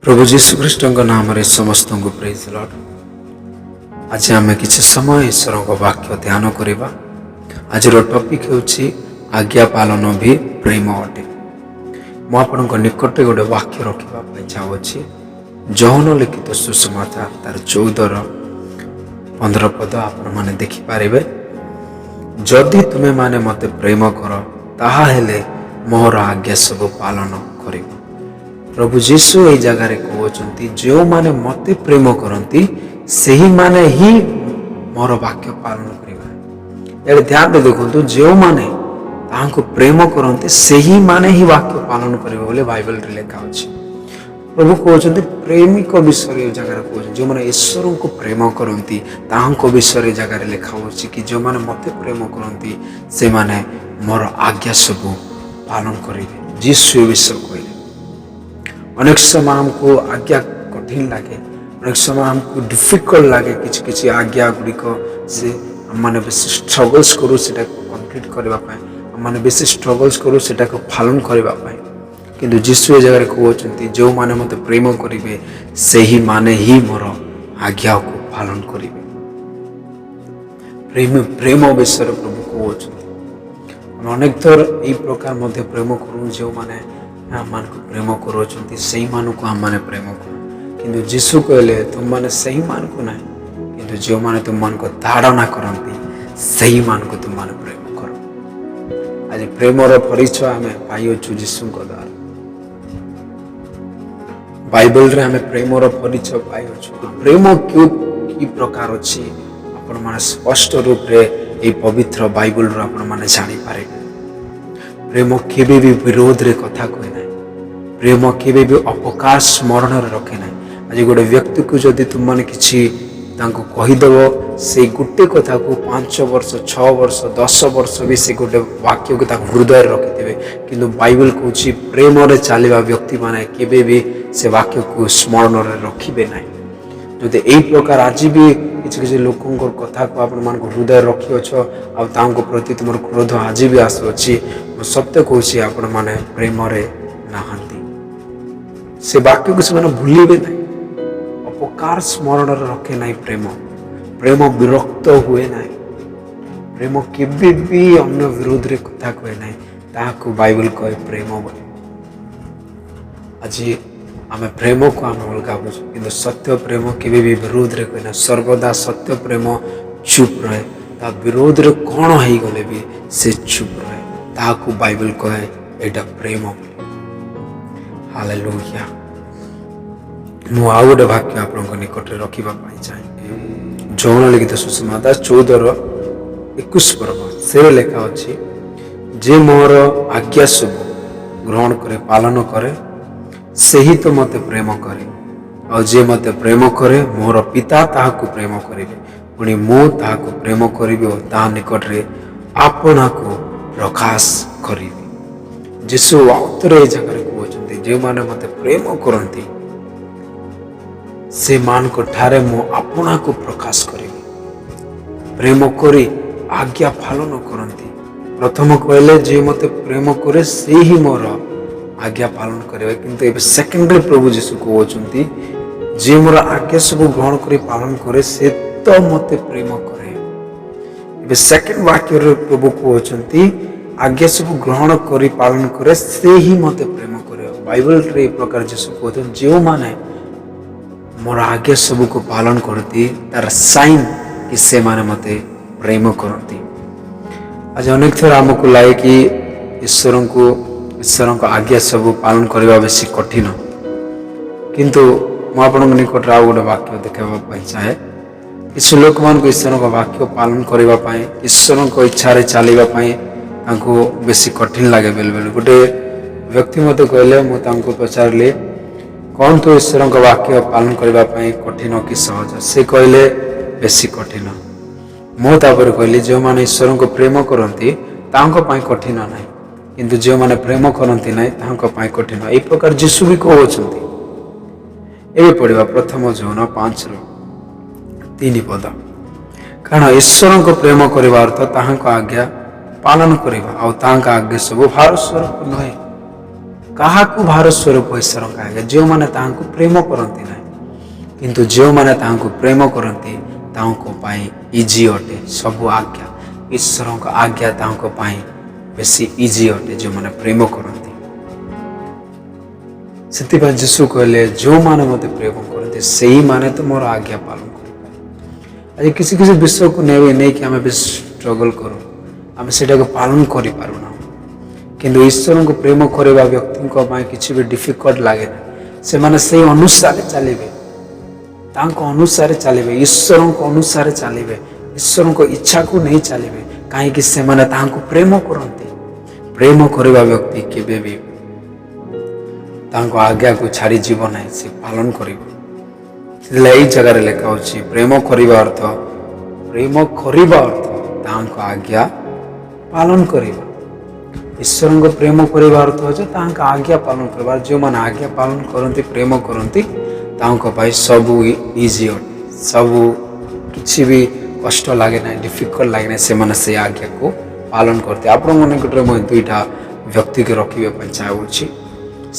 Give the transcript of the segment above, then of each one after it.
प्रभु जीशुख्रीष्ट नाम समस्त को प्रेज लॉर्ड। आज आम कि समय ईश्वर वाक्य ध्यान करवा। आज टॉपिक होची आज्ञा पालन भी प्रेम अटे। मुझे निकट गोटे वाक्य रखा चाहूँगी। जौन लिखित सुसमाचार तार 14-15 पद आपण मैंने देखिपारे। जदि तुम्हें माने मते प्रेम कर ताहा हेले मोर आज्ञा सब पालन कर। प्रभु जीशु ये जगार कहते जो माने मते प्रेम करती से ही माने ही मोर वाक्य पालन करेगा। ध्यान देखो जो माने तांको प्रेम करते से ही माने ही वाक्य पालन करेगा बोले बाइबल रे लिखा अछि। प्रभु कहते प्रेमिक विषय जगह कहते जो मैंने ईश्वर को प्रेम करती तांको विषय जगह लिखा अछि कि जो माने मते प्रेम करती से माने मोर आज्ञा सब पालन करेंगे। जीशु विषय कहले अनेक समय हमको आज्ञा कठिन लगे, अनेक समय हमको डिफिकल्ट लगे। किसी आज्ञा गुड़िक से मैंने बेस स्ट्रगल्स करूँ से कंप्लीट करने मैंने बेस स्ट्रगल्स करूँ से पालन करने। किंतु जीशु जगह कहते जो माने मत प्रेम करेंगे से ही माने ही मोर आज्ञा को पालन करेंगे। प्रेम विषय प्रभु कहते अनेक थर यही प्रकार मध्य प्रेम करूँ जो माने मान को प्रेम करोचंती सही मान को हम माने प्रेम करो। किंतु जीशु कहले तुम माने सही मान को नहीं, किंतु जो माने तुम मान को धारणा करती सही मान को तुम माने प्रेम करो। आज प्रेमर परिचय हमें पाइछु जीशु द्वारा। बाइबल रे हमें प्रेमर परिचय पाइछु। तो प्रेम क्यों की प्रकार अच्छी आपण माने स्पष्ट रूप रे ए पवित्र बाइबल रो आपण माने जानि पारे। प्रेम केबे भी विरोध रे कथा कहे ना। प्रेम केबे भी अपकार स्मरण रखे ना। आज गोटे व्यक्ति को जदि तुम मैंने किसी कहीदेव से गोटे कथा को 5 वर्ष 6 वर्ष 10 वर्ष भी से गोटे वाक्य को हृदय रखिथे, किंतु बाइबल कहूँ प्रेम रे चलवा व्यक्ति माने केबे भी से वाक्य को स्मरण रखिबे ना। जदि यही प्रकार आज भी किसी लोकों कथा को आपण मान हृदय रखी अच्छ प्रति तुम क्रोध आज भी आसुच्छी, सत्य कहूँ आपण माने प्रेम रे नहांती से वाक्य को से भूलिबे ना। अपकार स्मरण रखे ना। प्रेम विरक्त हुए ना। प्रेम केबे भी अन्य विरोध रे कथा कहे ना। ताको बाइबल कहे प्रेम बोले। आज आम प्रेम को आम अलग बुझु, किंतु सत्य प्रेम केबे भी विरोध रे कहे ना। सर्वदा सत्य प्रेम चुप रहे, ता विरोध रे कौन हो गले भी से चुप रहे। ताको बाइबल कहे एटा प्रेम बोले। हालेलुया। मु आउ गोटे वाक्य आपन निकट रखा चाहे। जौन लिखित सुसमाचार 14-21 से लेखा अच्छी जे मोर आज्ञा सब ग्रहण करे पालन करे से ही तो मते प्रेम करे, और जे मते प्रेम करे मोर पिता ताहाको प्रेम करिवे, पुणी मु ताहाको प्रेम करिवे और ता निकट रे आपना को प्रकाश करिवे। जीशु आउतरे जगह कहते जो माने मते प्रेम करती से मान को ठारे मु आपना को प्रकाश करिवे। प्रेम करी आज्ञा पालन करती। प्रथम कहले जे मते प्रेम करे से ही मोर आज्ञा पालन करेगा, किंतु एबे सेकेंडरी प्रभु जीशु कहते जे मोर आज्ञा सब ग्रहण करी पालन करे से तो मते प्रेम करे। एबे सेकेंड वाक्य रे प्रभु कहते आज्ञा सब ग्रहण करी पालन करे से ही मते प्रेम करे। बाइबल रे प्रकार जीशु कहते जो माने मोर आज्ञा सब को पालन करती तार साइन कि से माने मते प्रेम करती। आज अनेक थर आमको लगे कि ईश्वर को आज्ञा सब पालन करने बेसी कठिन, किंतु मुझे निकट आउ गोटे वाक्य देखा चाहे। किसी लोक मान ईश्वर का वाक्य पालन करने ईश्वर को इच्छा चलवाई बेसी कठिन लगे। बेले बेले गोटे व्यक्ति मत कहले मुझे पचारि कौन तो ईश्वर का वाक्य पालन करने कठिन कि सहज, से कहले बेसी कठिन। मुझे कहली जो मैंने ईश्वर को प्रेम करती कठिन ना, किंतु जो मैंने प्रेम करती ना कठिन। यही प्रकार जीशु भी कहते ये पढ़ा प्रथम जौन 5-3 पद। कारण ईश्वर को प्रेम करने अर्थ ताहां आज्ञा पालन करवा, आज्ञा सब भार स्वरूप नुहे। କାହାକୁ ଭାର ସ୍ୱରୂପ ଈଶ୍ୱରଙ୍କ ଆଜ୍ଞା ଯେଉଁମାନେ ତାହାଙ୍କୁ ପ୍ରେମ କରନ୍ତି ନାହିଁ, କିନ୍ତୁ ଯେଉଁମାନେ ତାହାଙ୍କୁ ପ୍ରେମ କରନ୍ତି ତାଙ୍କ ପାଇଁ ଇଜି ଅଟେ ସବୁ ଆଜ୍ଞା। ଈଶ୍ୱରଙ୍କ ଆଜ୍ଞା ତାଙ୍କ ପାଇଁ ବେଶୀ ଇଜି ଅଟେ ଯେଉଁମାନେ ପ୍ରେମ କରନ୍ତି। ସେଥିପାଇଁ ଯୀଶୁ କହିଲେ ଯେଉଁମାନେ ମୋତେ ପ୍ରେମ କରନ୍ତି ସେଇମାନେ ତ ମୋର ଆଜ୍ଞା ପାଳନ କରିବେ। ଆଜି କିଛି କିଛି ବିଷୟକୁ ନେଇକି ଆମେ ବେଶୀ ଷ୍ଟ୍ରଗଲ୍ କରୁ, ଆମେ ସେଇଟାକୁ ପାଳନ କରିପାରୁନାହୁଁ। କିନ୍ତୁ ଈଶ୍ୱରଙ୍କୁ ପ୍ରେମ କରିବା ବ୍ୟକ୍ତିଙ୍କ ପାଇଁ କିଛି ବି ଡିଫିକଲ୍ଟ ଲାଗେ ନାହିଁ। ସେମାନେ ସେଇ ଅନୁସାରେ ଚାଲିବେ, ତାଙ୍କ ଅନୁସାରେ ଚାଲିବେ, ଈଶ୍ୱରଙ୍କ ଅନୁସାରେ ଚାଲିବେ, ଈଶ୍ୱରଙ୍କ ଇଚ୍ଛାକୁ ନେଇ ଚାଲିବେ, କାହିଁକି ସେମାନେ ତାହାଙ୍କୁ ପ୍ରେମ କରନ୍ତି। ପ୍ରେମ କରିବା ବ୍ୟକ୍ତି କେବେ ବି ତାଙ୍କ ଆଜ୍ଞାକୁ ଛାଡ଼ି ଯିବ ନାହିଁ, ସେ ପାଳନ କରିବ। ସେଥିଲାଗି ଏଇ ଜାଗାରେ ଲେଖା ହେଉଛି ପ୍ରେମ କରିବା ଅର୍ଥ ତାଙ୍କ ଆଜ୍ଞା ପାଳନ କରିବା। ଈଶ୍ୱରଙ୍କ ପ୍ରେମ କରିବା ଅର୍ଥ ହେଉଛି ତାଙ୍କ ଆଜ୍ଞା ପାଳନ କରିବା। ଯେଉଁମାନେ ଆଜ୍ଞା ପାଳନ କରନ୍ତି, ପ୍ରେମ କରନ୍ତି, ତାଙ୍କ ପାଇଁ ସବୁ ଇଜି ଅଟେ, ସବୁ କିଛି ବି କଷ୍ଟ ଲାଗେ ନାହିଁ, ଡିଫିକଲ୍ଟ ଲାଗେ ନାହିଁ। ସେମାନେ ସେ ଆଜ୍ଞାକୁ ପାଳନ କରନ୍ତି। ଆପଣଙ୍କ ନିକଟରେ ମୁଁ ଦୁଇଟା ବ୍ୟକ୍ତିକୁ ରଖିବା ପାଇଁ ଚାହୁଁଛି।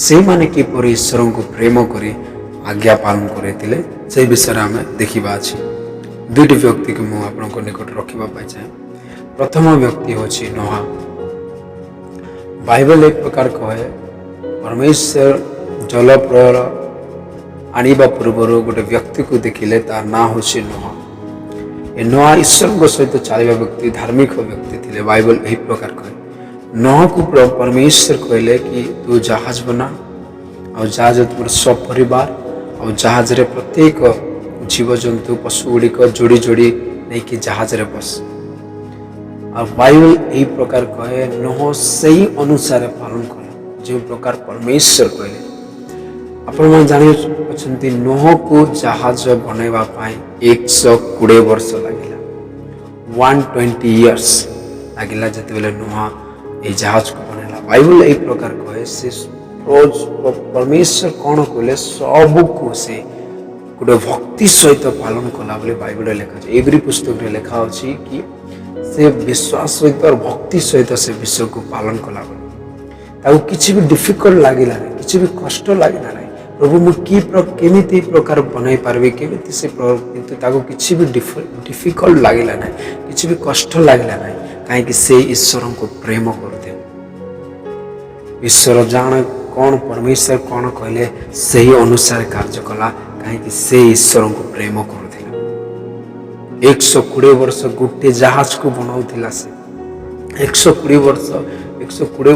ସେଇମାନେ କିପରି ଈଶ୍ୱରଙ୍କୁ ପ୍ରେମ କରି ଆଜ୍ଞା ପାଳନ କରିଥିଲେ ସେହି ବିଷୟରେ ଆମେ ଦେଖିବା ଅଛି। ଦୁଇଟି ବ୍ୟକ୍ତିକୁ ମୁଁ ଆପଣଙ୍କ ନିକଟରେ ରଖିବା ପାଇଁ ଚାହେଁ। ପ୍ରଥମ ବ୍ୟକ୍ତି ହେଉଛି ନୋହା। ବାଇବେଲ ଏକ ପ୍ରକାର କହେ ପରମେଶ୍ୱର ଜଳପ୍ରଳୟ ଆଣିବା ପୂର୍ବରୁ ଗୋଟେ ବ୍ୟକ୍ତିକୁ ଦେଖିଲେ, ତାର ନାଁ ହେଉଛି ନୋହା। ଏ ନୋହା ଈଶ୍ୱରଙ୍କ ସହିତ ଚାଲିବା ବ୍ୟକ୍ତି, ଧାର୍ମିକ ବ୍ୟକ୍ତି ଥିଲେ। ବାଇବେଲ ଏହି ପ୍ରକାର କହେ ନୋହାକୁ ପରମେଶ୍ୱର କହିଲେ କି ତୁ ଜାହାଜ ବନା, ଆଉ ଜାହାଜ ତୁମର ସପରିବାର, ଆଉ ଜାହାଜରେ ପ୍ରତ୍ୟେକ ଜୀବଜନ୍ତୁ ପଶୁ ଗୁଡ଼ିକ ଯୋଡ଼ି ଯୋଡ଼ି ନେଇକି ଜାହାଜରେ ବସ। ଆଉ ବାଇବେଲ ଏହି ପ୍ରକାର କହେ ନୋହ ସେଇ ଅନୁସାରେ ପାଳନ କଲା ଯେଉଁ ପ୍ରକାର ପରମେଶ୍ୱର କହିଲେ। ଆପଣମାନେ ଜାଣିଅଛନ୍ତି ନୋହକୁ ଜାହାଜ ବନାଇବା ପାଇଁ 120 ବର୍ଷ ଲାଗିଲା। 120 years ଲାଗିଲା ଯେତେବେଳେ ନୋହା এই ଜାହାଜକୁ ବନେଇଲା। ବାଇବେଲ ଏହି ପ୍ରକାର କହେ ସେ ପରମେଶ୍ୱର କ'ଣ କହିଲେ ସବୁକୁ ସେ ଗୋଟେ ଭକ୍ତି ସହିତ ପାଳନ କଲା ବୋଲି ବାଇବେଲରେ ଲେଖା ଅଛି। ଏଭ୍ରି ପୁସ୍ତକରେ ଲେଖା ଅଛି କି ସେ ବିଶ୍ୱାସ ସହିତ ଭକ୍ତି ସହିତ ସେ ବିଷୟକୁ ପାଳନ କଲା ବୋଲି। ତାକୁ କିଛି ବି ଡିଫିକଲ୍ଟ ଲାଗିଲା ନାହିଁ, କିଛି ବି କଷ୍ଟ ଲାଗିଲା ନାହିଁ। ପ୍ରଭୁ ମୁଁ କେମିତି ପ୍ରକାର ବନେଇ ପାରିବି, କେମିତି ସେ, କିନ୍ତୁ ତାକୁ କିଛି ବି ଡିଫିକଲ୍ଟ ଲାଗିଲା ନାହିଁ, କିଛି ବି କଷ୍ଟ ଲାଗିଲା ନାହିଁ, କାହିଁକି ସେ ଈଶ୍ୱରଙ୍କୁ ପ୍ରେମ କରୁଥିଲେ। ଈଶ୍ୱର ଜାଣେ କ'ଣ ପରମେଶ୍ୱର କ'ଣ କହିଲେ ସେହି ଅନୁସାରେ କାର୍ଯ୍ୟ କଲା, କାହିଁକି ସେ ଈଶ୍ୱରଙ୍କୁ ପ୍ରେମ କରୁଥିଲା। 120 ବର୍ଷ ଗୋଟେ ଜାହାଜକୁ ବନାଉଥିଲା ସେ। 120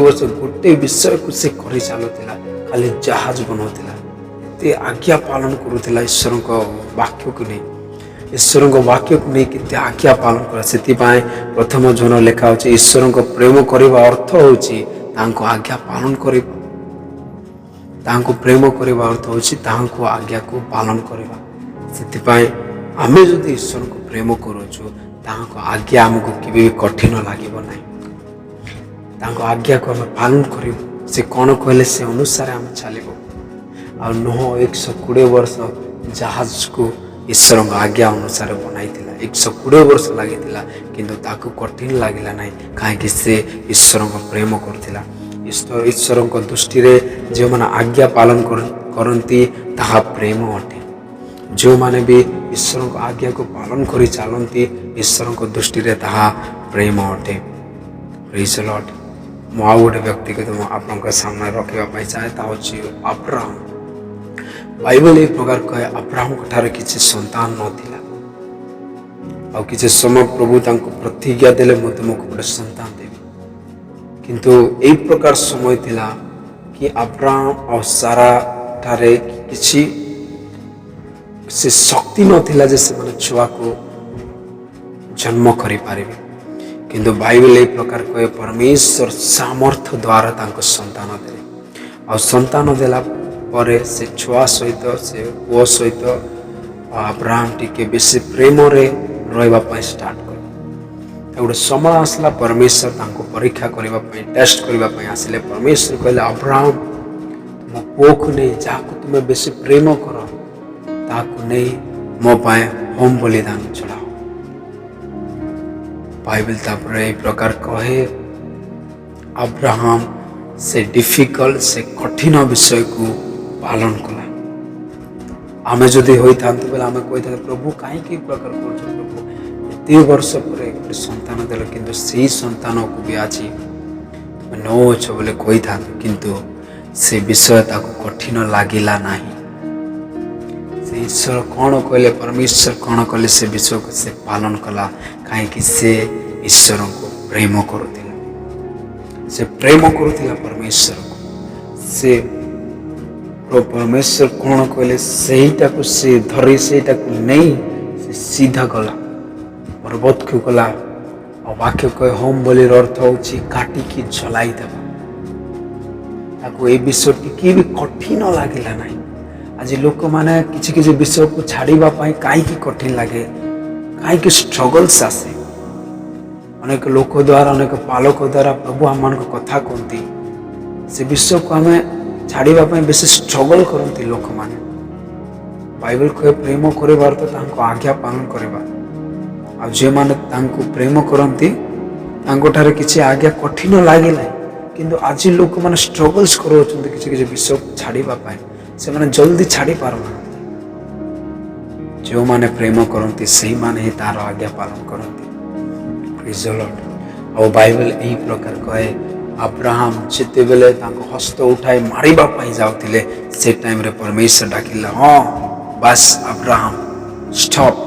ବର୍ଷ ଗୋଟେ ବିଷୟକୁ ସେ କରି ଚାଲୁଥିଲା, ଖାଲି ଜାହାଜ ବନାଉଥିଲା। ଏତେ ଆଜ୍ଞା ପାଳନ କରୁଥିଲା ଈଶ୍ୱରଙ୍କ ବାକ୍ୟକୁ ନେଇ, ଈଶ୍ୱରଙ୍କ ବାକ୍ୟକୁ ନେଇ କେତେ ଆଜ୍ଞା ପାଳନ କଲା। ସେଥିପାଇଁ ପ୍ରଥମ ଜନ ଲେଖା ହେଉଛି ଈଶ୍ୱରଙ୍କ ପ୍ରେମ କରିବା ଅର୍ଥ ହେଉଛି ତାଙ୍କ ଆଜ୍ଞା ପାଳନ କରିବା। ତାଙ୍କୁ ପ୍ରେମ କରିବା ଅର୍ଥ ହେଉଛି ତାହାଙ୍କୁ ଆଜ୍ଞାକୁ ପାଳନ କରିବା। ସେଥିପାଇଁ ଆମେ ଯଦି ଈଶ୍ୱରଙ୍କୁ ପ୍ରେମ କରୁଛୁ, ତାହାଙ୍କ ଆଜ୍ଞା ଆମକୁ କେବେ ବି କଠିନ ଲାଗିବ ନାହିଁ। ତାଙ୍କ ଆଜ୍ଞାକୁ ଆମେ ପାଳନ କରିବୁ, ସେ କ'ଣ କହିଲେ ସେ ଅନୁସାରେ ଆମେ ଚାଲିବୁ। ଆଉ ନୋହ 120 ବର୍ଷ ଜାହାଜକୁ ଈଶ୍ୱରଙ୍କ ଆଜ୍ଞା ଅନୁସାରେ ବନାଇଥିଲା। 120 ବର୍ଷ ଲାଗିଥିଲା, କିନ୍ତୁ ତାକୁ କଠିନ ଲାଗିଲା ନାହିଁ, କାହିଁକି ସେ ଈଶ୍ୱରଙ୍କ ପ୍ରେମ କରୁଥିଲା। ଈଶ୍ୱରଙ୍କ ଦୃଷ୍ଟିରେ ଯେଉଁମାନେ ଆଜ୍ଞା ପାଳନ କରନ୍ତି ତାହା ପ୍ରେମ ଅଟେ। ଯେଉଁମାନେ ବି ଈଶ୍ୱରଙ୍କ ଆଜ୍ଞାକୁ ପାଳନ କରି ଚାଲନ୍ତି, ଈଶ୍ୱରଙ୍କ ଦୃଷ୍ଟିରେ ତାହା ପ୍ରେମ ଅଟେ। ପ୍ରେଜ୍ ଦ ଲର୍ଡ। ମୁଁ ଆଉ ଗୋଟେ ବ୍ୟକ୍ତିଗତ ଆପଣଙ୍କ ସାମ୍ନାରେ ରଖିବା ପାଇଁ ଚାହେଁ, ତାହା ହେଉଛି ଅବ୍ରାହମ। ବାଇବେଲ ଏହି ପ୍ରକାର କହେ ଅବ୍ରାହମଙ୍କ ଠାରେ କିଛି ସନ୍ତାନ ନଥିଲା। ଆଉ କିଛି ସମୟ ପ୍ରଭୁ ତାଙ୍କୁ ପ୍ରତିଜ୍ଞା ଦେଲେ ମୁଁ ତୁମକୁ ଗୋଟେ ସନ୍ତାନ ଦେବି। କିନ୍ତୁ ଏହି ପ୍ରକାର ସମୟ ଥିଲା କି ଅବ୍ରାହମ ଆଉ ସାରା ଠାରେ କିଛି ସେ ଶକ୍ତି ନଥିଲା ଯେ ସେମାନେ ଛୁଆକୁ ଜନ୍ମ କରିପାରିବେ। କିନ୍ତୁ ବାଇବେଲ ଏହି ପ୍ରକାର କହେ ପରମେଶ୍ୱର ସାମର୍ଥ୍ୟ ଦ୍ୱାରା ତାଙ୍କୁ ସନ୍ତାନ ଦେଲେ। ଆଉ ସନ୍ତାନ ଦେଲା ପରେ ସେ ଛୁଆ ସହିତ, ସେ ପୁଅ ସହିତ ଅବ୍ରାହମ ଟିକେ ବେଶୀ ପ୍ରେମରେ ରହିବା ପାଇଁ ଷ୍ଟାର୍ଟ କଲେ। ଗୋଟେ ସମୟ ଆସିଲା, ପରମେଶ୍ୱର ତାଙ୍କୁ ପରୀକ୍ଷା କରିବା ପାଇଁ, ଟେଷ୍ଟ କରିବା ପାଇଁ ଆସିଲେ। ପରମେଶ୍ୱର କହିଲେ ଅବ୍ରାହମ ମୋ ପୁଅକୁ ନେଇ, ଯାହାକୁ ତୁମେ ବେଶୀ ପ୍ରେମ କର, ତାହାକୁ ନେଇ ମୋ ପାଇଁ ହୋମ ବଳିଦାନ ଚଢ଼ାଅ। ବାଇବେଲ ତାପରେ ଏହି ପ୍ରକାର କହେ ଅବ୍ରାହମ से डिफिकल्ट से कठिन विषय को पालन कला। आम जदि होता बेले आम कही प्रभु कहीं प्रकार कर प्रभु एत वर्ष पर गोटे सन्तान देल कि से सन्तान को भी आज नौच बोले कही था किंतु से विषय ताको कठिन लगिला नहीं। से ईश्वर कौन कहले परमेश्वर कौन कले से विषय को से पालन कला कहीं से ईश्वर को प्रेम करुला। से प्रेम करुला परमेश्वर को। से परमेश्वर कौन कहले सेटा को से धरी सेटा को नहीं से सीधा गला पर्वत को गला और वाक्य कहे होम बोली अर्थ हूँ काटिकी जलाई देवा। ताको ए विषय टिके भी कठिन लगिला नहीं। आज लोक मैंने किसी किसी विषय को छाड़िबा पाई कहीं कठिन लगे कहीं स्ट्रगल्स आसे। अनेक लोक द्वारा अनेक पालक द्वारा प्रभु आम मान कथा कहती से विषय को आम छाड़िबा पाई बेसी स्ट्रगल करती लोक मैंने। बाइबल कहे प्रेम कर तो आज्ञा पालन करवा। आ जे माने तांको प्रेम करती किसी आज्ञा कठिन लगे ना किंतु आज लोक मैंने स्ट्रगल्स कर किसी किसी विषय को छाड़िबा पाई से माने जल्दी छाड़ी पारना। जो माने प्रेम करती से माने ही तार आज्ञा पालन करती। Praise the Lord. और बाइबल यही प्रकार कहे अब्राहम जिते बेले हस्त उठाई मारिबा पाई जाउथिले से टाइम रे परमेश्वर डाकिला हाँ बस अब्राहम स्टॉप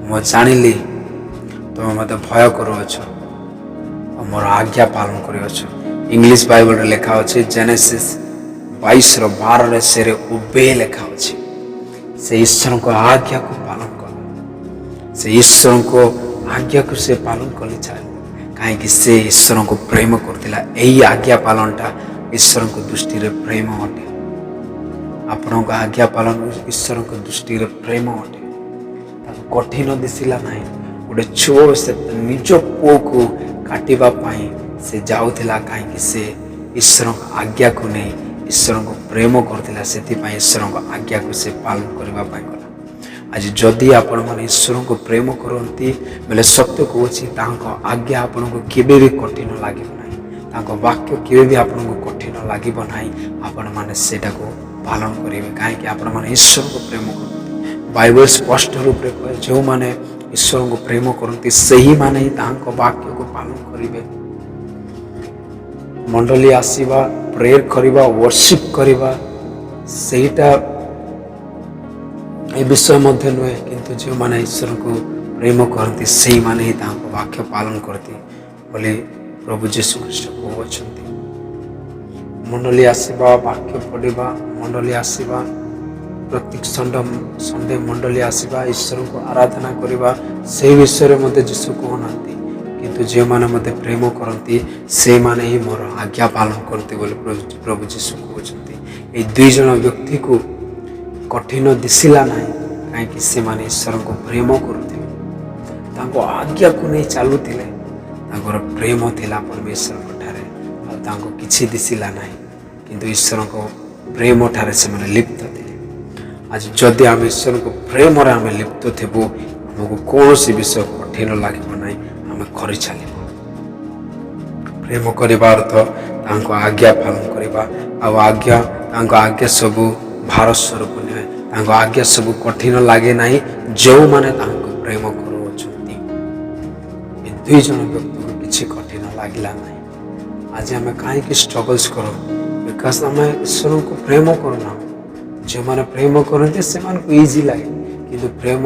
मो जानिली तुम मत भय करुअछ मोर आज्ञा पालन करुअछ। इंग्लिश बाइबल रे लिखा अछि जेनेसिस 22:12 से ओबे लिखा अछि। से ईश्वर को आज्ञा को पालन कर। से ईश्वर को आज्ञा को से पालन कर कहीं से ईश्वर को प्रेम करथिला। यही आज्ञा पालनटा ईश्वर को दृष्टि रे प्रेम अटे। आपण को आज्ञा पालन ईश्वर को दृष्टि रे प्रेम अटे। कठिन दिसिला नहीं। गोटे छुओ से निज पुओ को काटिबा पाई से जाउथिला कहीं से ईश्वर आज्ञा को नहीं ईश्वर को प्रेम करथिला से ईश्वर को आज्ञा को से पालन करबा पाई गला। आज जदि आपण माने ईश्वर को प्रेम करती बेले सत्य को अछि तांको आज्ञा आपण को केबे भी कठिन लागिब नाही। तांको वाक्य केबे भी आपण को कठिन लागिब नाही। आपण माने सेटा को पालन करिवे काहे कि आपण माने ईश्वर को प्रेम करती। बाइबल स्पष्ट रूप रे कहे जो माने ईश्वर को प्रेम करती सही माने ही तांको वाक्य को पालन करिवे। मंडली आसीबा प्रेयर करिबा वर्शिप करिबा सेटा ए विषय मध्य नुहे किंतु जो माने ईश्वर को प्रेम करती सही माने ही तांको वाक्य पालन करती बोले प्रभु यीशु ख्रीष्ट कहउछंती। मंडली आसीबा वाक्य पढ़िबा मंडली आसीबा प्रत्येक संडे मंडली आसीबा ईश्वर को आराधना करिबा से विषय मते यीशु कहनांती किंतु जे माने मते प्रेम करती से माने ही मोर आज्ञा पालन करते बोले प्रभु यीशु कहउछंती। ए दुई जन व्यक्ति को कठिन दिसिला नहीं कहीं से माने ईश्वर को प्रेम करुथिले तांको आज्ञा को नहीं चलुथिले तांकर प्रेम थिला परमेश्वर ठारे आ तांको किछि दिसिला नहीं किंतु ईश्वर को प्रेम ठारे से माने लिप्त थिले। आज जदि आम ईश्वर को प्रेम रे आम लिप्त थेबु हमको कौन सी विषय कठिन लागिब नहीं आम कर चलिब। प्रेम करबा अर्थ तांको आज्ञा पालन करबा आ आज्ञा सब भार स्वरूप नुहे तांको आज्ञा सब कठिन लगे नहीं जो माने तांको प्रेम करुछंती। ए दुई जन व्यक्ति को किछि कठिन लागिला नहीं। आज आम कहीं स्ट्रगल्स करो बिकॉज आम ईश्वर को प्रेम करूना। जो माने प्रेम करते से इजी लगे किंतु प्रेम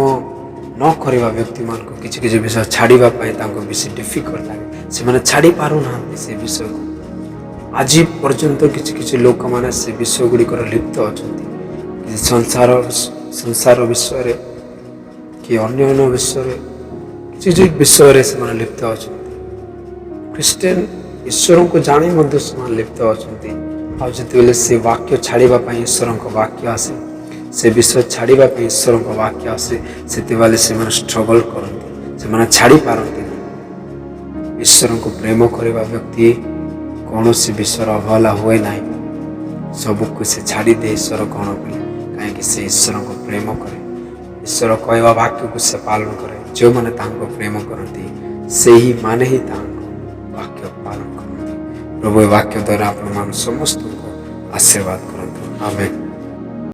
न करवा व्यक्ति मान को किसी किसी विषय छाड़िबा पाई तांको बेसी डिफिकल्ट लगे से माने छाड़ी पारु ना से विषय को। आज पर्यंत किसी किसी लोक माने से विषय गुडी कर लिप्त अछंती कि संसार विषय रे कि अन्य विषय रे किसी विषय रे से माने लिप्त अछंती। क्रिश्चियन ईश्वर को जानी मध्य से माने लिप्त अछंती। आ जिते से वाक्य छाड़िबा पाई ईश्वर को वाक्य आसे से विषय छाड़िबा पाई ईश्वर को वाक्य आसे से से माने स्ट्रगल करती से माने छाड़ी पारती नहीं। ईश्वर को प्रेम करवा व्यक्ति कौन सी विषय अवहेला हुए ना सबको से छाड़ी दे ईश्वर कौन बोले कहीं से ईश्वर को प्रेम करे। ईश्वर कहवा वाक्य को से पालन करे जो माने तांको प्रेम करती से ही माने ही तांको वाक्य पालन करती। ପ୍ରଭୁ ଏ ବାକ୍ୟ ଦ୍ୱାରା ଆପଣମାନେ ସମସ୍ତଙ୍କୁ ଆଶୀର୍ବାଦ କରନ୍ତୁ। ଆମେନ୍।